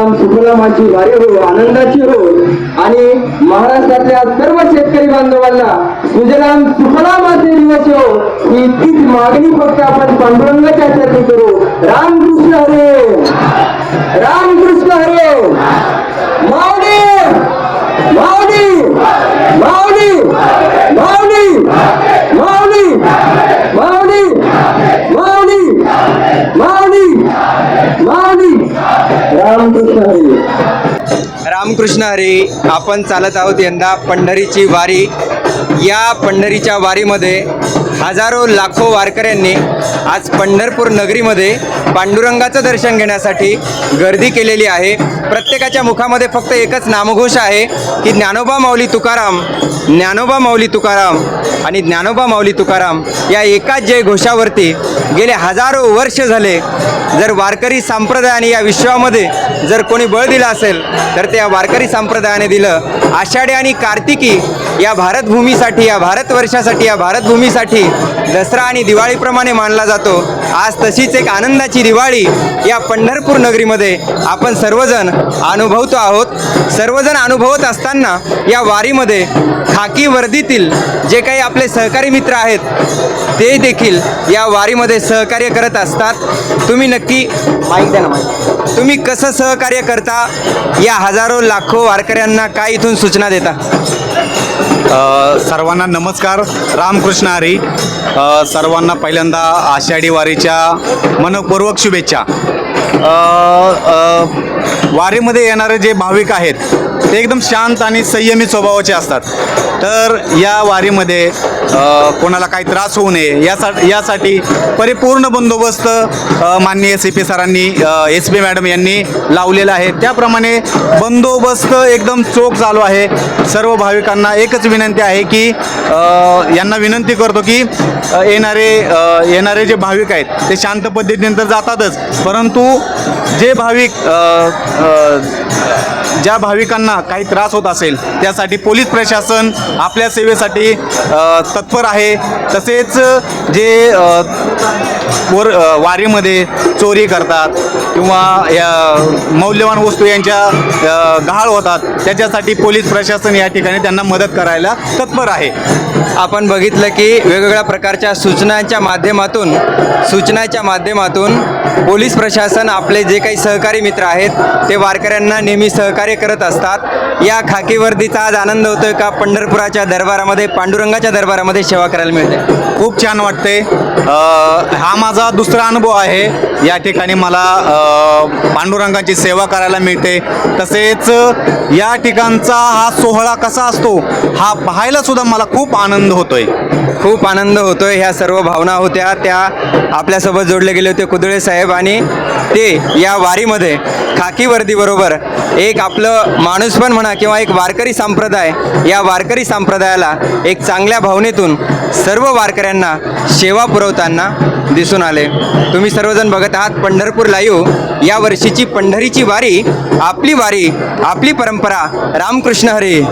सुजलाम सुफलामाची वारी हो, आनंदाची हो आणि महाराष्ट्रातल्या सर्व शेतकरी बांधवांना सुजलाम सुफलामाचे दिवस हो ही तीच मागणी फक्त आपण पांडुरंगाच्या चरणी करू. रामकृष्ण हरे, रामकृष्ण हरे. माऊली माऊली माऊली माऊली माऊली माऊली माऊली माऊली माऊली. रामकृष्ण हरी, रामकृष्ण हरी. आपण चालत आहोत यंदा पंढरीची वारी. या पंढरीच्या वारीमध्ये हजारो लाखो वारकऱ्यांनी आज पंढरपूर नगरीमध्ये पांडुरंगाचं दर्शन घेण्यासाठी गर्दी केलेली आहे. प्रत्येकाच्या मुखामध्ये फक्त एकच नामघोष आहे की ज्ञानोबा माऊली तुकाराम, ज्ञानोबा माऊली तुकाराम आणि ज्ञानोबा माऊली तुकाराम या एकाच जय घोषावरती गेले हजारो वर्ष झाले. जर वारकरी संप्रदायाने या विश्वामध्ये जर कोणी बळ दिलं असेल तर ते या वारकरी संप्रदायाने दिलं. आषाढी आणि कार्तिकी या भारतभूमीसाठी, या भारतवर्षासाठी, या भारतभूमीसाठी दसरा आणि दिवाळीप्रमाणे मानला जातो. आज तशीच एक आनंदाची दिवाळी या पंढरपूर नगरीमध्ये आपण सर्वजण अनुभवतो आहोत. सर्वजण अनुभवत असताना या वारीमध्ये खाकी वर्दीतील जे काही आपले सहकारी मित्र आहेत ते देखील या वारीमध्ये सहकार्य करत असतात. तुम्ही नक्की माहिती द्या ना, तुम्ही कसं सहकार्य करता? या हजारो लाखो वारकऱ्यांना काय इथून सूचना देता? सर्वांना नमस्कार, रामकृष्ण हरी. सर्वांना पहिल्यांदा आषाढी वारीच्या मनपूर्वक शुभेच्छा. वारीमध्ये येणारे जे भाविक आहेत ते एकदम शांत आणि संयमी स्वभावाचे असतात. तर या वारीमध्ये कोणाला काही त्रास होऊ नये यासाठी परिपूर्ण बंदोबस्त माननीय CP सरांनी, SP मॅडम यांनी लावलेला आहे. त्याप्रमाणे बंदोबस्त एकदम चोख चालू आहे. सर्व भाविकांना एकच विनंती आहे की यांना विनंती करतो की येणारे जे भाविक आहेत ते शांत पद्धतीने तर जातातच, परंतु जे भाविक ज्या भाविकांना काही त्रास होत असेल त्यासाठी पोलीस प्रशासन आपल्या सेवेसाठी तत्पर आहे. तसेच जे वारीमध्ये चोरी करतात किंवा या मौल्यवान वस्तू यांच्या गहाळ होतात त्याच्यासाठी पोलीस प्रशासन या ठिकाणी त्यांना मदत करायला तत्पर आहे. आपण बघितलं की वेगवेगळ्या प्रकारच्या सूचनांच्या माध्यमातून पोलीस प्रशासन आपले जे काही सहकारी मित्र आहेत ते वारकऱ्यांना नेहमी सहकार्य करत असतात. या खाकी वर्दीचा आज आनंद होतोय का? पंढरपुराच्या दरबारामध्ये, पांडुरंगाच्या दरबारामध्ये सेवा करायला मिळते. खूप छान वाटते. हा माझा दुसरा अनुभव आहे. या ठिकाणी मला पांडुरंगाची सेवा करायला मिळते. तसेच या ठिकाणचा हा सोहळा कसा असतो हा पाहायला सुद्धा मला खूप आनंद होतोय. खूप आनंद होतोय. ह्या सर्व भावना होत्या त्या आपल्यासोबत जोडले गेले होते कुदळे साहेब आणि ते या वारीमध्ये खाकी वर्दीबरोबर एक आपलं माणूसपण म्हणा किंवा एक वारकरी संप्रदाय, या वारकरी संप्रदायाला एक चांगल्या भावनेतून सर्व वारकऱ्यांना सेवा पुरवताना दिसून आले. तुम्ही सर्वजण बघत आहात पंढरपूर लाईव्ह. या वर्षीची पंढरीची वारी, आपली परंपरा. रामकृष्ण हरी.